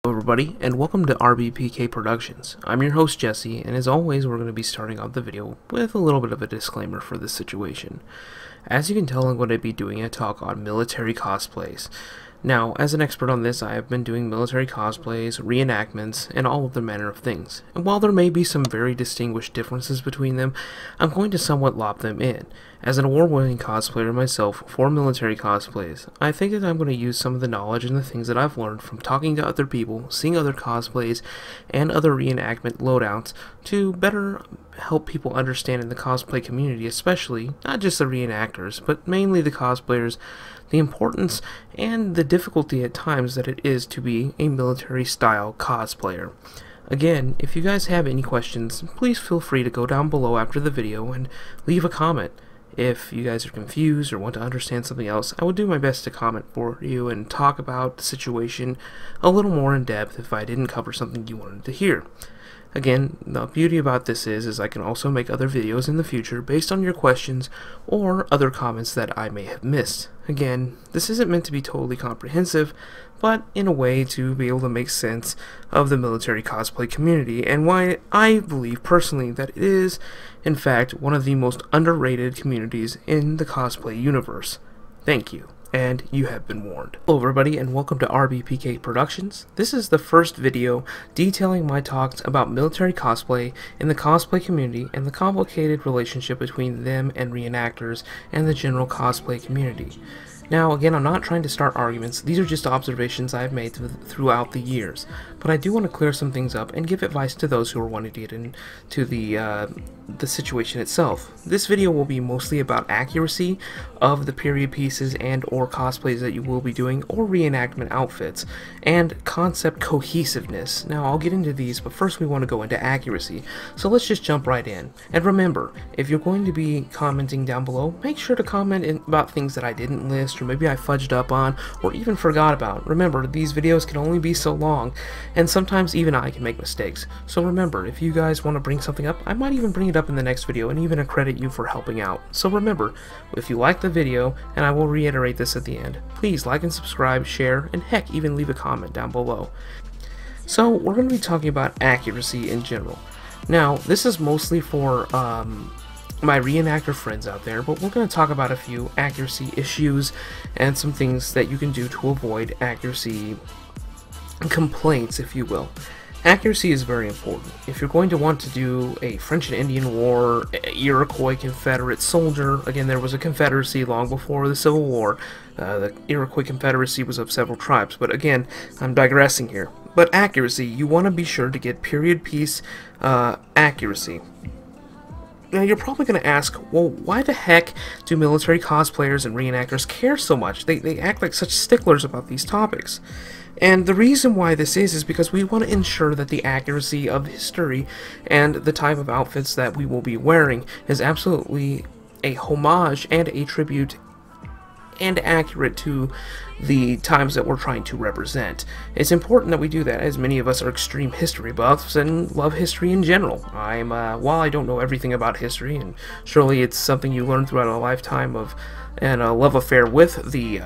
Hello everybody, and welcome to RBPK Productions. I'm your host Jesse, and as always we're going to be starting out the video with a little bit of a disclaimer for this situation. As you can tell, I'm going to be doing a talk on military cosplays. Now, as an expert on this, I have been doing military cosplays, reenactments, and all of the manner of things. And while there may be some very distinguished differences between them, I'm going to somewhat lob them in. As an award-winning cosplayer myself for military cosplays, I think that I'm going to use some of the knowledge and the things that I've learned from talking to other people, seeing other cosplays, and other reenactment loadouts to better help people understand in the cosplay community, especially, not just the reenactors, but mainly the cosplayers, the importance and the difficulty at times that it is to be a military-style cosplayer. Again, if you guys have any questions, please feel free to go down below after the video and leave a comment. If you guys are confused or want to understand something else, I will do my best to comment for you and talk about the situation a little more in depth if I didn't cover something you wanted to hear. Again, the beauty about this is I can also make other videos in the future based on your questions or other comments that I may have missed. Again, this isn't meant to be totally comprehensive, but in a way to be able to make sense of the military cosplay community and why I believe personally that it is, in fact, one of the most underrated communities in the cosplay universe. Thank you. And you have been warned. Hello everybody, and welcome to RBPK Productions. This is the first video detailing my talks about military cosplay in the cosplay community and the complicated relationship between them and reenactors and the general cosplay community. Now, again, I'm not trying to start arguments. These are just observations I've made throughout the years. But I do want to clear some things up and give advice to those who are wanting to get into the situation itself. This video will be mostly about accuracy of the period pieces and or cosplays that you will be doing, or reenactment outfits, and concept cohesiveness. Now, I'll get into these, but first we want to go into accuracy. So let's just jump right in. And remember, if you're going to be commenting down below, make sure to comment about things that I didn't list, or maybe I fudged up on, or even forgot about. Remember, these videos can only be so long, and sometimes even I can make mistakes. So remember, if you guys want to bring something up, I might even bring it up in the next video and even accredit you for helping out. So remember, if you like the video, and I will reiterate this at the end, please like and subscribe, share, and heck, even leave a comment down below. So we're going to be talking about accuracy in general. Now, this is mostly for my reenactor friends out there, but we're going to talk about a few accuracy issues and some things that you can do to avoid accuracy complaints, if you will. Accuracy is very important. If you're going to want to do a French and Indian War, Iroquois Confederate soldier, again, there was a confederacy long before the Civil War. The Iroquois Confederacy was of several tribes, but again, I'm digressing here. But accuracy, you want to be sure to get period piece accuracy. Now, you're probably going to ask, well, why the heck do military cosplayers and reenactors care so much? They act like such sticklers about these topics. And the reason why this is because we want to ensure that the accuracy of history and the type of outfits that we will be wearing is absolutely a homage and a tribute and accurate to the times that we're trying to represent. It's important that we do that, as many of us are extreme history buffs and love history in general. While I don't know everything about history, and surely it's something you learn throughout a lifetime of and a love affair with the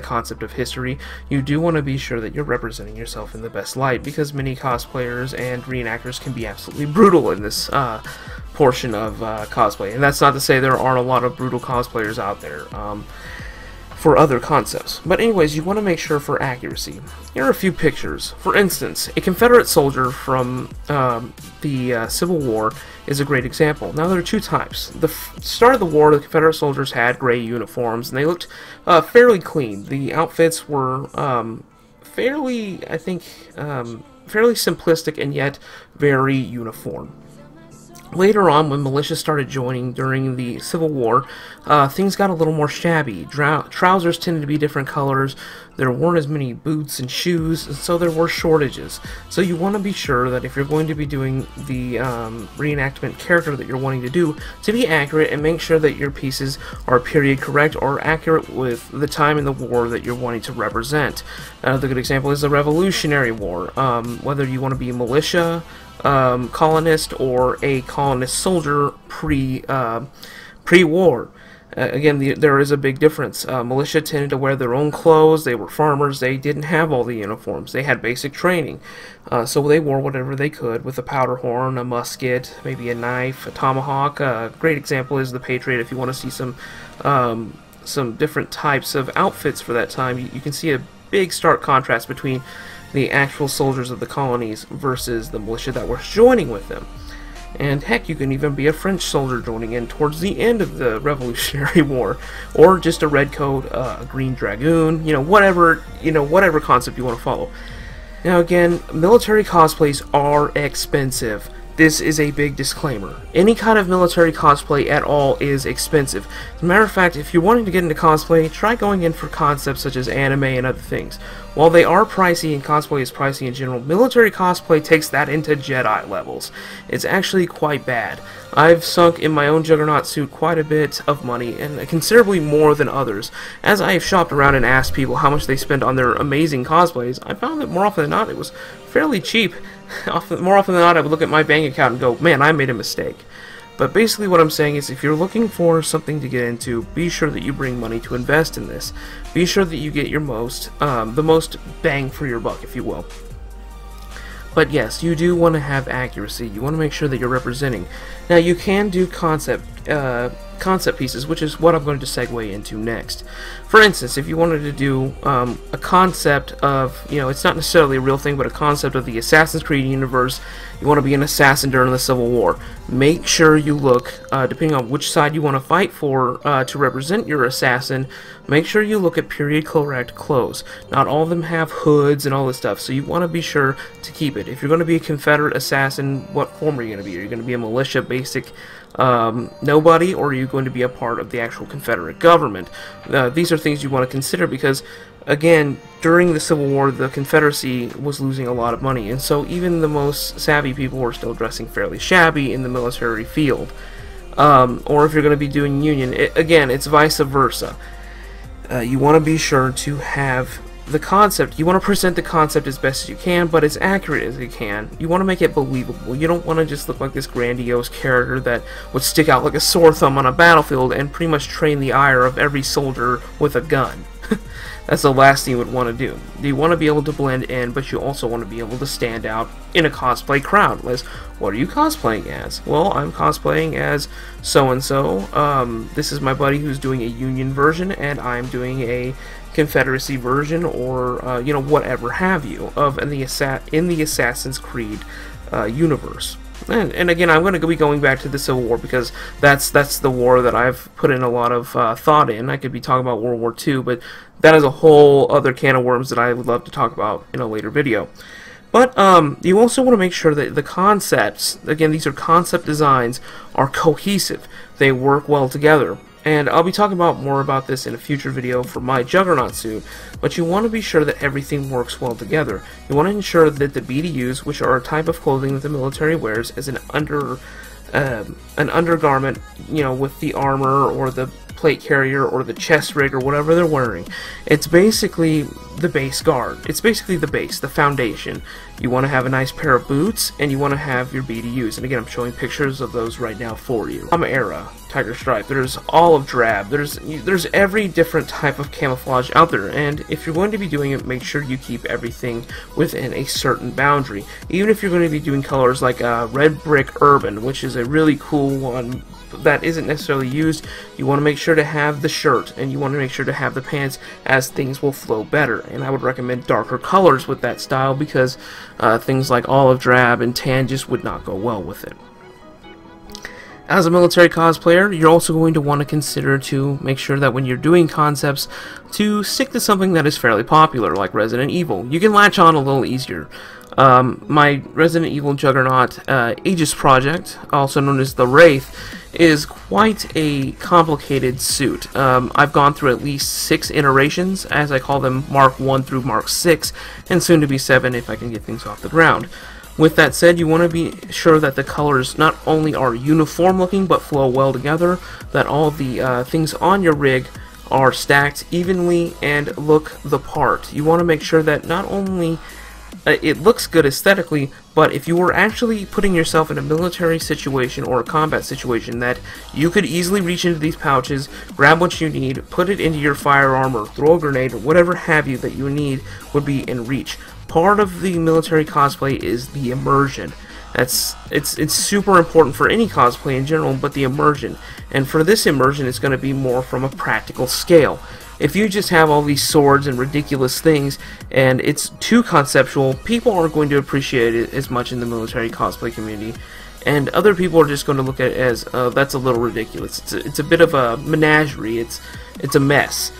concept of history, you do want to be sure that you're representing yourself in the best light, because many cosplayers and reenactors can be absolutely brutal in this portion of cosplay. And that's not to say there aren't a lot of brutal cosplayers out there for other concepts. But anyways, you want to make sure for accuracy. Here are a few pictures. For instance, a Confederate soldier from the Civil War is a great example. Now, there are two types. The start of the war, the Confederate soldiers had gray uniforms, and they looked fairly clean. The outfits were fairly, I think, fairly simplistic and yet very uniform. Later on, when militia started joining during the Civil War, things got a little more shabby. Trousers tended to be different colors, there weren't as many boots and shoes, and so there were shortages. So you want to be sure that if you're going to be doing the reenactment character that you're wanting to do, to be accurate and make sure that your pieces are period correct or accurate with the time in the war that you're wanting to represent. Another good example is the Revolutionary War. Whether you want to be militia, colonist, or a colonist soldier pre-war. Again, there is a big difference. Militia tended to wear their own clothes. They were farmers. They didn't have all the uniforms. They had basic training. So they wore whatever they could with a powder horn, a musket, maybe a knife, a tomahawk. A great example is the Patriot. If you want to see some different types of outfits for that time, you can see a big stark contrast between the actual soldiers of the colonies versus the militia that were joining with them. And heck, you can even be a French soldier joining in towards the end of the Revolutionary War, or just a red coat, a green dragoon, whatever concept you want to follow. Now again, military cosplays are expensive. This is a big disclaimer. Any kind of military cosplay at all is expensive. As a matter of fact, if you're wanting to get into cosplay, try going in for concepts such as anime and other things. While they are pricey and cosplay is pricey in general, military cosplay takes that into Jedi levels. It's actually quite bad. I've sunk in my own Juggernaut suit quite a bit of money, and considerably more than others. As I have shopped around and asked people how much they spend on their amazing cosplays, I found that more often than not it was fairly cheap. More often than not, I would look at my bank account and go, man, I made a mistake. But basically what I'm saying is, if you're looking for something to get into, be sure that you bring money to invest in this. Be sure that you get your the most bang for your buck, if you will. But yes, you do want to have accuracy. You want to make sure that you're representing. Now, you can do concept pieces, which is what I'm going to segue into next. For instance, if you wanted to do a concept of, it's not necessarily a real thing, but a concept of the Assassin's Creed universe, you want to be an assassin during the Civil War. Make sure you look, depending on which side you want to fight for to represent your assassin, make sure you look at period correct clothes. Not all of them have hoods and all this stuff, so you want to be sure to keep it. If you're going to be a Confederate assassin, what form are you going to be? Are you going to be a militia basic nobody, or are you going to be a part of the actual Confederate government? These are things you want to consider because, again, during the Civil War, the Confederacy was losing a lot of money, and so even the most savvy people were still dressing fairly shabby in the military field. Or if you're going to be doing Union, again, it's vice versa. You want to be sure to have the concept. You want to present the concept as best as you can, but as accurate as you can. You want to make it believable. You don't want to just look like this grandiose character that would stick out like a sore thumb on a battlefield and pretty much train the ire of every soldier with a gun. That's the last thing you would want to do. You want to be able to blend in, but you also want to be able to stand out in a cosplay crowd. Liz, what are you cosplaying as? Well, I'm cosplaying as so-and-so. This is my buddy who's doing a Union version, and I'm doing a Confederacy version, or whatever have you, of in the Assassin's Creed universe. And again, I'm going to be going back to the Civil War because that's the war that I've put in a lot of thought in. I could be talking about World War II, but that is a whole other can of worms that I would love to talk about in a later video. But you also want to make sure that the concepts, again, these are concept designs, are cohesive. They work well together. And I'll be talking more about this in a future video for my Juggernaut suit, but you want to be sure that everything works well together. You want to ensure that the BDUs, which are a type of clothing that the military wears as an undergarment, with the armor or the plate carrier or the chest rig or whatever they're wearing. It's basically the base guard. It's basically the base, the foundation. You want to have a nice pair of boots, and you want to have your BDUs. And again, I'm showing pictures of those right now for you. Era, Tiger Stripe, there's olive drab, there's every different type of camouflage out there, and if you're going to be doing it, make sure you keep everything within a certain boundary. Even if you're going to be doing colors like Red Brick Urban, which is a really cool one that isn't necessarily used, you want to make sure to have the shirt, and you want to make sure to have the pants, as things will flow better. And I would recommend darker colors with that style because things like olive drab and tan just would not go well with it. As a military cosplayer, you're also going to want to consider to make sure that when you're doing concepts, to stick to something that is fairly popular, like Resident Evil. You can latch on a little easier. My Resident Evil Juggernaut Aegis project, also known as the Wraith, is quite a complicated suit. I've gone through at least 6 iterations, as I call them, Mark 1 through Mark 6, and soon to be 7 if I can get things off the ground. With that said, you want to be sure that the colors not only are uniform looking, but flow well together, that all the things on your rig are stacked evenly and look the part. You want to make sure that not only it looks good aesthetically, but if you were actually putting yourself in a military situation or a combat situation that you could easily reach into these pouches, grab what you need, put it into your firearm or throw a grenade or whatever have you that you need would be in reach. Part of the military cosplay is the immersion. It's super important for any cosplay in general, but the immersion. And for this immersion, it's going to be more from a practical scale. If you just have all these swords and ridiculous things, and it's too conceptual, people aren't going to appreciate it as much in the military cosplay community. And other people are just going to look at it as, that's a little ridiculous. It's a bit of a menagerie. It's a mess.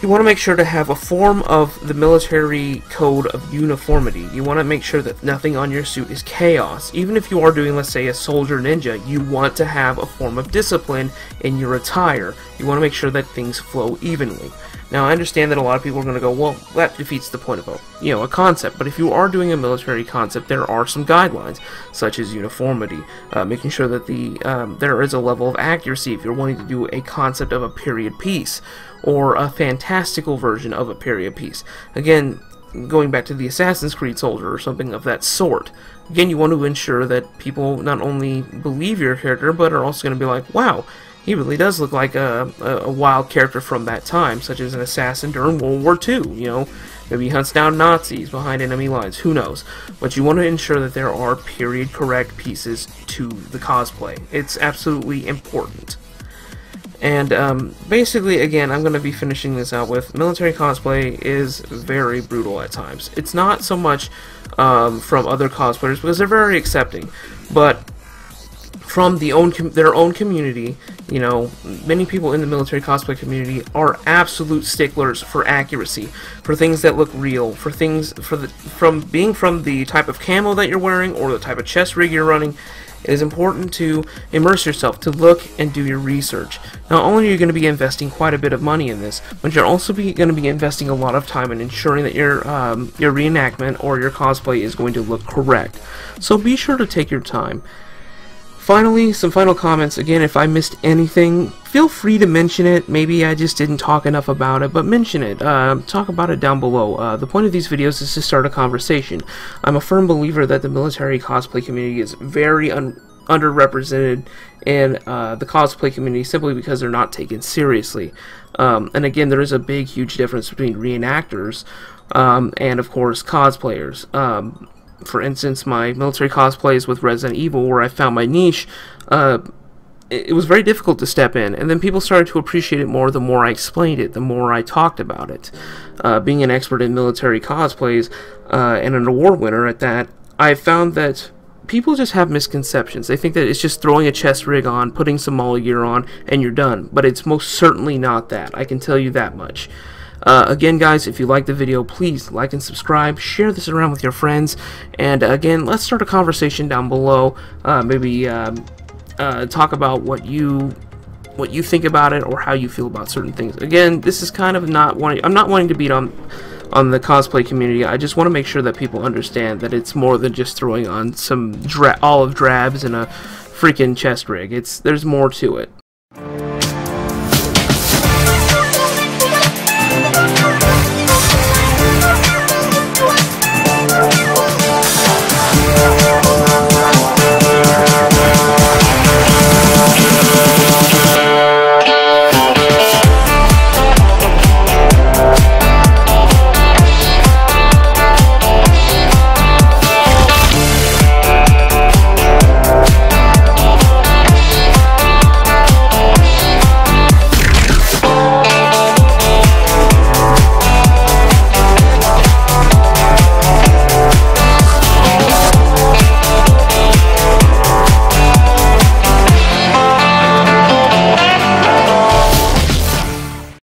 You want to make sure to have a form of the military code of uniformity. You want to make sure that nothing on your suit is chaos. Even if you are doing, let's say, a soldier ninja, you want to have a form of discipline in your attire. You want to make sure that things flow evenly. Now, I understand that a lot of people are going to go, well, that defeats the point of a concept. But if you are doing a military concept, there are some guidelines, such as uniformity, making sure that there is a level of accuracy if you're wanting to do a concept of a period piece, or a fantastical version of a period piece. Again, going back to the Assassin's Creed soldier or something of that sort. Again, you want to ensure that people not only believe your character, but are also going to be like, wow, he really does look like a wild character from that time, such as an assassin during World War II, maybe he hunts down Nazis behind enemy lines, who knows. But you want to ensure that there are period correct pieces to the cosplay. It's absolutely important. And basically, again, I'm going to be finishing this out with military cosplay is very brutal at times. It's not so much from other cosplayers because they're very accepting, but from their own community, many people in the military cosplay community are absolute sticklers for accuracy, for things that look real, for things from the type of camo that you're wearing or the type of chest rig you're running. It is important to immerse yourself, to look and do your research. Not only are you going to be investing quite a bit of money in this, but you're also going to be investing a lot of time in ensuring that your reenactment or your cosplay is going to look correct. So be sure to take your time. Finally, some final comments. Again, if I missed anything, feel free to mention it. Maybe I just didn't talk enough about it, but mention it. Talk about it down below. The point of these videos is to start a conversation. I'm a firm believer that the military cosplay community is very underrepresented in the cosplay community simply because they're not taken seriously. And again, there is a big, huge difference between reenactors and, of course, cosplayers. For instance, my military cosplays with Resident Evil, where I found my niche, it was very difficult to step in, and then people started to appreciate it more the more I explained it, the more I talked about it. Being an expert in military cosplays, and an award winner at that, I found that people just have misconceptions. They think that it's just throwing a chest rig on, putting some MOLLE gear on, and you're done. But it's most certainly not that. I can tell you that much. Again, guys, if you like the video, please like and subscribe, share this around with your friends, and again, let's start a conversation down below. Maybe talk about what you think about it or how you feel about certain things. Again, this is kind of I'm not wanting to beat on the cosplay community. I just want to make sure that people understand that it's more than just throwing on some olive drabs and a freaking chest rig. There's more to it.